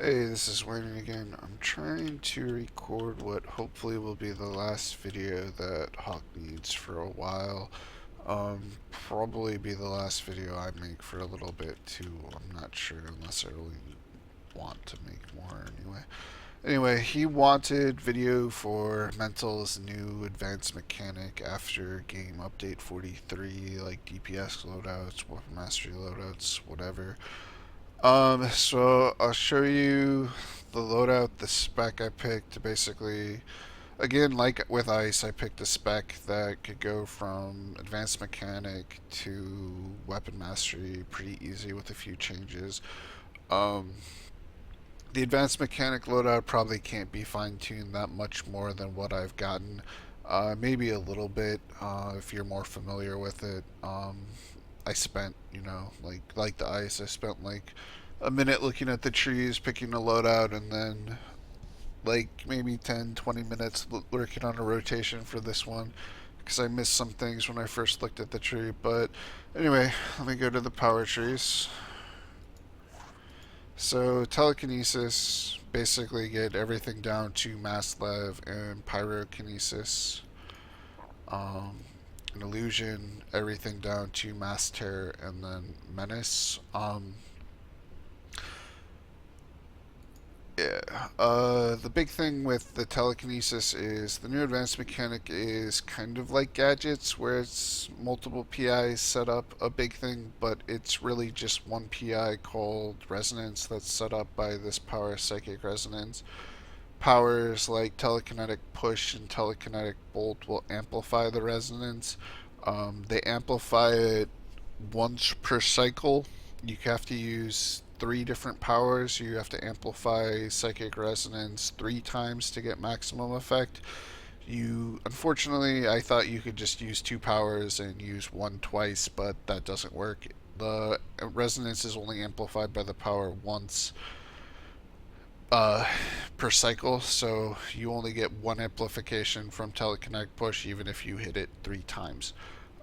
Hey, this is Wayne again. I'm trying to record what hopefully will be the last video that Hawk needs for a while. Probably be the last video I make for a little bit too. I'm not sure unless I really want to make more anyway. Anyway, he wanted video for Mental's new advanced mechanic after game update 43, like DPS loadouts, weapon mastery loadouts, whatever. So I'll show you the loadout, the spec I picked. Basically, again, like with Ice, I picked a spec that could go from advanced mechanic to weapon mastery pretty easy with a few changes. Um, the advanced mechanic loadout probably can't be fine-tuned that much more than what I've gotten. Maybe a little bit if you're more familiar with it. I spent, like the Ice, I spent like a minute looking at the trees, picking a loadout, and then like maybe 10, 20 minutes working on a rotation for this one because I missed some things when I first looked at the tree. But anyway, let me go to the power trees. So telekinesis, basically get everything down to mass lev and pyrokinesis. Um, an illusion, everything down to mass terror and then menace. Yeah. The big thing with the telekinesis is the new advanced mechanic is kind of like gadgets, where it's multiple PIs set up a big thing, but it's really just one PI called resonance that's set up by this power psychic resonance. Powers like telekinetic push and telekinetic bolt will amplify the resonance. They amplify it once per cycle. You have to use three different powers. You have to amplify psychic resonance 3 times to get maximum effect. Unfortunately, I thought you could just use 2 powers and use one twice, but that doesn't work. The resonance is only amplified by the power once uh, per cycle, so you only get one amplification from telekinetic push even if you hit it 3 times.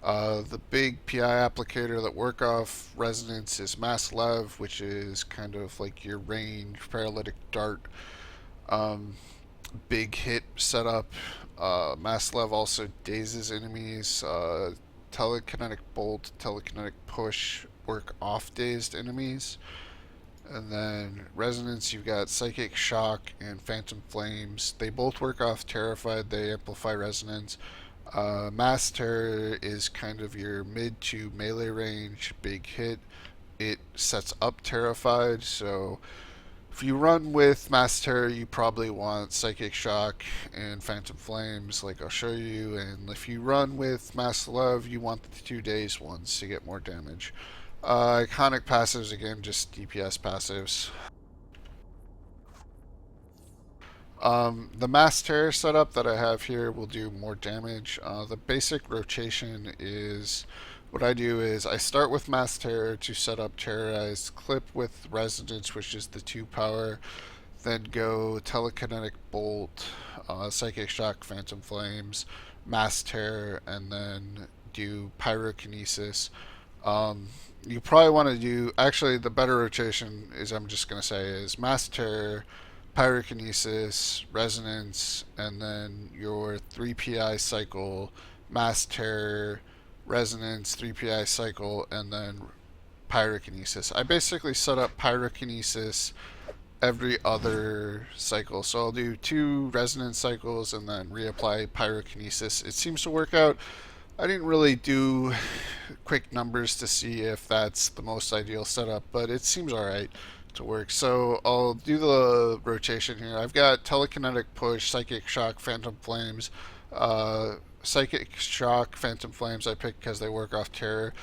The big PI applicator that work off resonance is Mass Lev, which is kind of like your range paralytic dart big hit setup. Mass Lev also dazes enemies. Telekinetic bolt, telekinetic push work off dazed enemies. And then Resonance, you've got Psychic Shock and Phantom Flames. They both work off Terrified, they amplify Resonance. Mass Terror is kind of your mid to melee range big hit. It sets up Terrified, so if you run with Mass Terror, you probably want Psychic Shock and Phantom Flames, like I'll show you. And if you run with Mass Love, you want the 2 days ones to get more damage. Iconic passives, again, just DPS passives. The Mass Terror setup that I have here will do more damage. The basic rotation is what I do is I start with Mass Terror to set up Terrorized, clip with Resonance, which is the 2 power, then go Telekinetic Bolt, Psychic Shock, Phantom Flames, Mass Terror, and then do Pyrokinesis. You probably want to do, actually, the better rotation is, I'm just going to say, is Mass Terror, Pyrokinesis, Resonance, and then your 3 PI cycle, Mass Terror, Resonance, 3 PI cycle, and then Pyrokinesis. I basically set up Pyrokinesis every other cycle. So I'll do 2 Resonance cycles and then reapply Pyrokinesis. It seems to work out. I didn't really do quick numbers to see if that's the most ideal setup, but it seems alright to work. So I'll do the rotation here. I've got Telekinetic Push, Psychic Shock, Phantom Flames. Psychic Shock, Phantom Flames I picked because they work off Terror.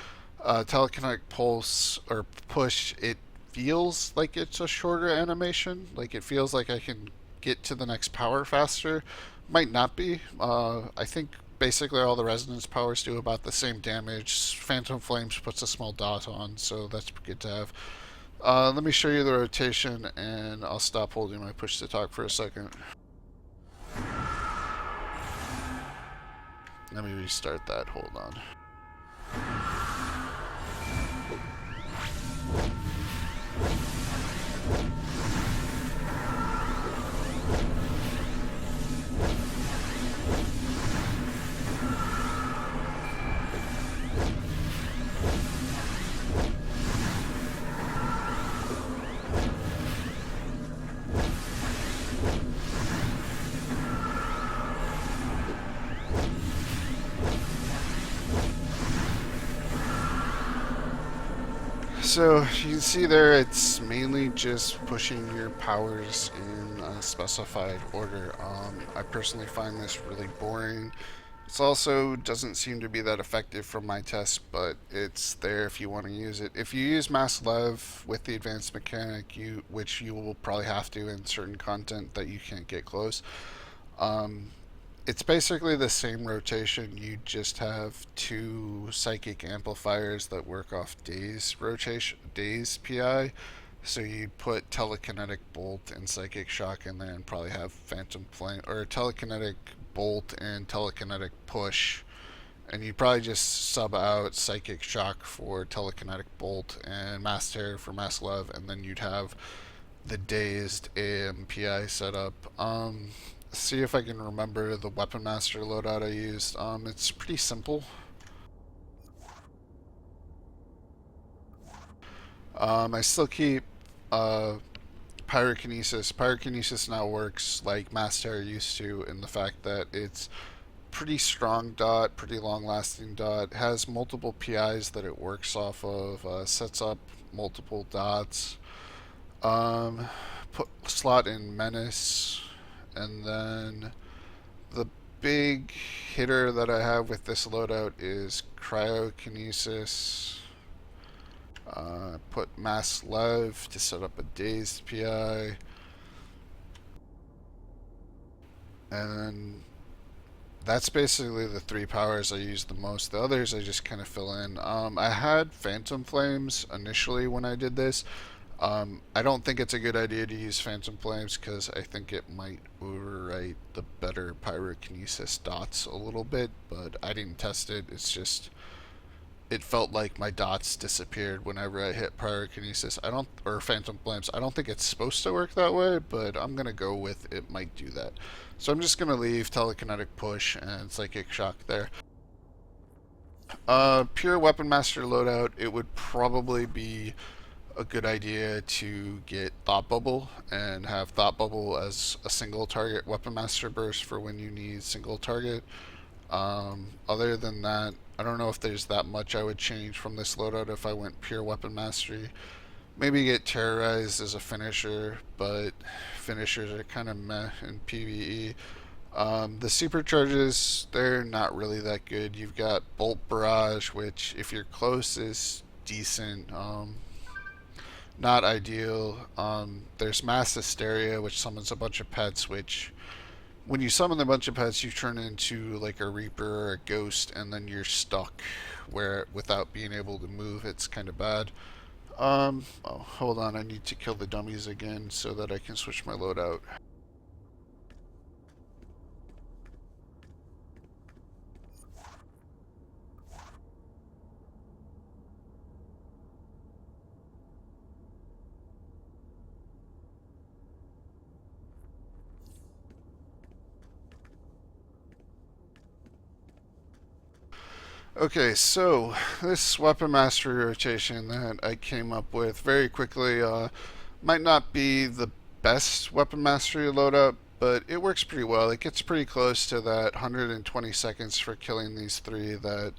Telekinetic Pulse or Push, it feels like it's a shorter animation. Like it feels like I can get to the next power faster. Might not be. I think basically all the resonance powers do about the same damage. Phantom Flames puts a small dot on, so that's good to have. Let me show you the rotation, and I'll stop holding my push to talk for a second. Let me restart that. Hold on. So you can see there it's mainly just pushing your powers in a specified order. I personally find this really boring. It also doesn't seem to be that effective from my test, but it's there if you want to use it. If you use Mass Lev with the advanced mechanic, which you will probably have to in certain content that you can't get close, um, it's basically the same rotation. You just have two psychic amplifiers that work off days rotation, days PI. So you'd put telekinetic bolt and psychic shock in there, and probably have phantom flame or telekinetic bolt and telekinetic push, and you'd probably just sub out psychic shock for telekinetic bolt and mass terror for mass love, and then you'd have the dazed AMPI setup. See if I can remember the weapon master loadout I used. It's pretty simple. I still keep uh, pyrokinesis. Pyrokinesis now works like mass terror used to, in the fact that it's pretty strong dot, pretty long lasting dot, has multiple PIs that it works off of, sets up multiple dots. Um, Put slot in menace, and then the big hitter that I have with this loadout is cryokinesis. Put mass lev to set up a dazed PI, and that's basically the three powers I use the most. The others I just kind of fill in. I had Phantom Flames initially when I did this. I don't think it's a good idea to use Phantom Flames because I think it might overwrite the better pyrokinesis dots a little bit, but I didn't test it. It's just it felt like my dots disappeared whenever I hit pyrokinesis. I don't or Phantom Flames. I don't think it's supposed to work that way, but I'm gonna go with it might do that. So I'm just gonna leave telekinetic push and psychic shock there. Pure weapon master loadout. It would probably be a good idea to get Thought Bubble and have Thought Bubble as a single target weapon master burst for when you need single target. Other than that, I don't know if there's that much I would change from this loadout if I went pure weapon mastery. Maybe get terrorized as a finisher, but finishers are kind of meh in PvE. The supercharges, they're not really that good. You've got Bolt Barrage, which if you're close is decent. Not ideal. There's Mass Hysteria, which summons a bunch of pets, which when you summon a bunch of pets, you turn into like a Reaper or a Ghost, and then you're stuck where without being able to move. It's kind of bad. Oh, hold on, I need to kill the dummies again so that I can switch my loadout. Okay, so this weapon mastery rotation that I came up with very quickly might not be the best weapon mastery loadout, but it works pretty well. It gets pretty close to that 120 seconds for killing these three that,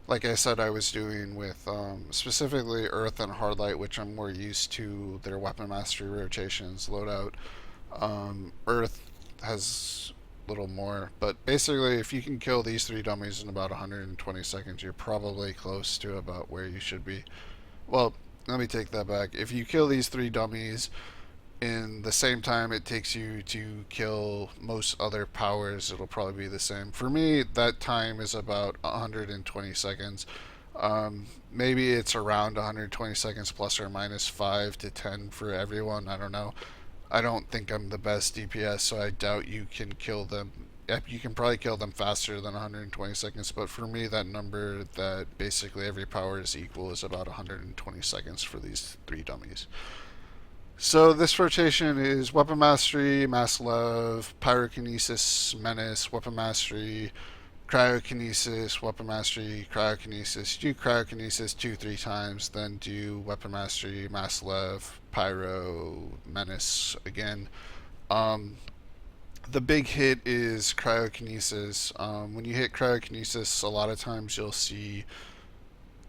like I said, I was doing with specifically Earth and Hardlight, which I'm more used to their weapon mastery rotations loadout. Earth has little more. But basically, if you can kill these three dummies in about 120 seconds, you're probably close to about where you should be. Well, let me take that back. If you kill these three dummies in the same time it takes you to kill most other powers, it'll probably be the same. For me, that time is about 120 seconds. Maybe it's around 120 seconds plus or minus 5 to 10 for everyone. I don't know. I don't think I'm the best DPS, so I doubt you can kill them. You can probably kill them faster than 120 seconds, but for me, that number that basically every power is equal is about 120 seconds for these three dummies. So this rotation is Weapon Mastery, Mass Love, Pyrokinesis, Menace, Weapon Mastery, Cryokinesis, Weapon Mastery, Cryokinesis. Do Cryokinesis 2-3 times, then do Weapon Mastery, Mass Love, Pyro, Menace again. Um, the big hit is Cryokinesis. When you hit Cryokinesis, a lot of times you'll see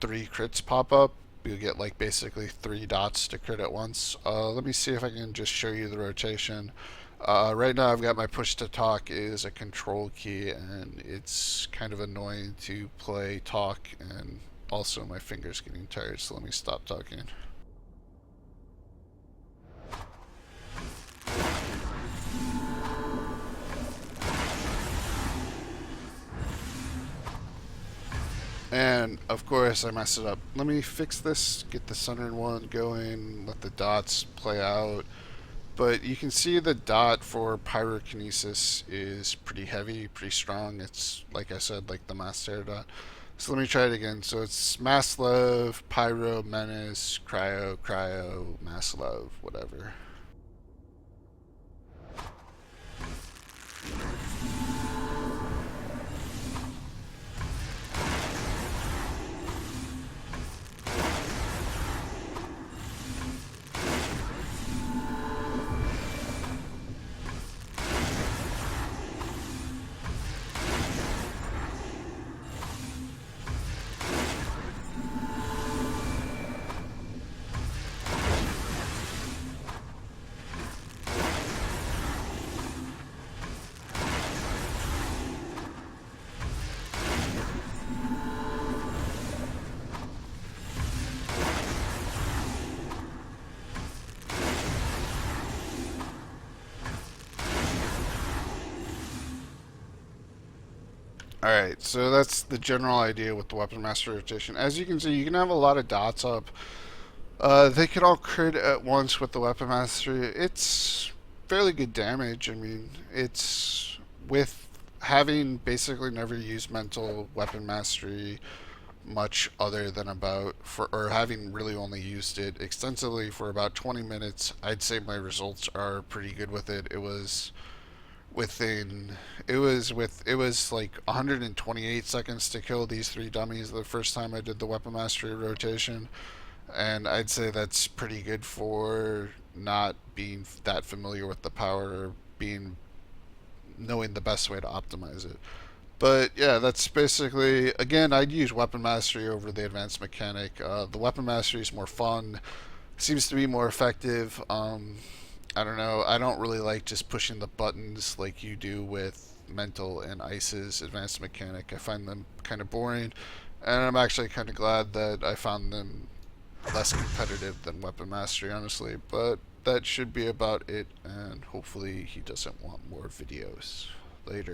3 crits pop up. you get like basically 3 dots to crit at once. Let me see if I can just show you the rotation. Right now I've got my push to talk is a control key, and it's kind of annoying to play talk, and also my finger's getting tired, so let me stop talking. And of course I messed it up. Let me fix this, get the centered one going, let the dots play out. But you can see the dot for pyrokinesis is pretty heavy, pretty strong. It's, like I said, like the master dot. So let me try it again. So it's mass love, pyro, menace, cryo, cryo, mass love, whatever. Alright, so that's the general idea with the Weapon Master rotation. As you can see, you can have a lot of dots up. They can all crit at once with the Weapon Mastery. It's fairly good damage. I mean, it's with having basically never used mental weapon mastery much other than or having really only used it extensively for about 20 minutes, I'd say my results are pretty good with it. It was like 128 seconds to kill these 3 dummies the first time I did the weapon mastery rotation, and I'd say that's pretty good for not being that familiar with the power, or being knowing the best way to optimize it. But yeah, that's basically, again, I'd use weapon mastery over the advanced mechanic. The weapon mastery is more fun, seems to be more effective. I don't know. I don't really like just pushing the buttons like you do with mental and ice's advanced mechanic. I find them kind of boring, and I'm actually kind of glad that I found them less competitive than weapon mastery, honestly. But that should be about it, and hopefully he doesn't want more videos later.